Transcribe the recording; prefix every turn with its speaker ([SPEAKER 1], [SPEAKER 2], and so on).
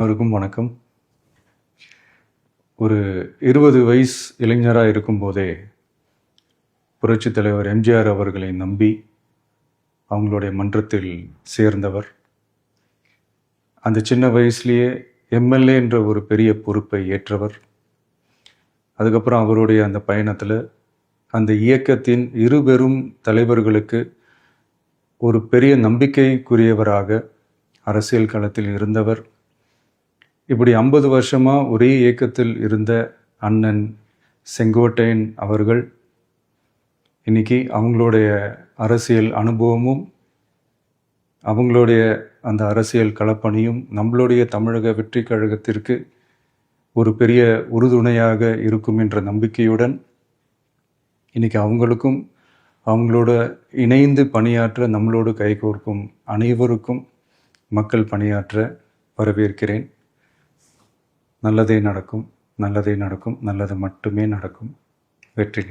[SPEAKER 1] அனைவருக்கும் வணக்கம். ஒரு 20 வயசு இளைஞராக இருக்கும்போதே புரட்சித் தலைவர் எம்ஜிஆர் அவர்களை நம்பி அவங்களுடைய மன்றத்தில் சேர்ந்தவர். அந்த சின்ன வயசுலேயே எம்எல்ஏ என்ற ஒரு பெரிய பொறுப்பை ஏற்றவர். அதுக்கப்புறம் அவருடைய அந்த பயணத்தில் அந்த இயக்கத்தின் இருபெரும் தலைவர்களுக்கு ஒரு பெரிய நம்பிக்கைக்குரியவராக அரசியல் களத்தில் இருந்தவர். இப்படி 50 வருஷமாக ஒரே இயக்கத்தில் இருந்த அண்ணன் செங்கோட்டையன் அவர்கள் இன்னைக்கு அவங்களுடைய அரசியல் அனுபவமும் அவங்களுடைய அந்த அரசியல் களப்பணியும் நம்மளுடைய தமிழக வெற்றி கழகத்திற்கு ஒரு பெரிய உறுதுணையாக இருக்கும் என்ற நம்பிக்கையுடன் இன்னைக்கு அவங்களுக்கும் அவங்களோட இணைந்து பணியாற்ற நம்மளோடு கைகோர்க்கும் அனைவருக்கும் மக்கள் பணியாற்ற வரவேற்கிறேன். நல்லதே நடக்கும், நல்லதே நடக்கும், நல்லது மட்டுமே நடக்கும். வெற்றி.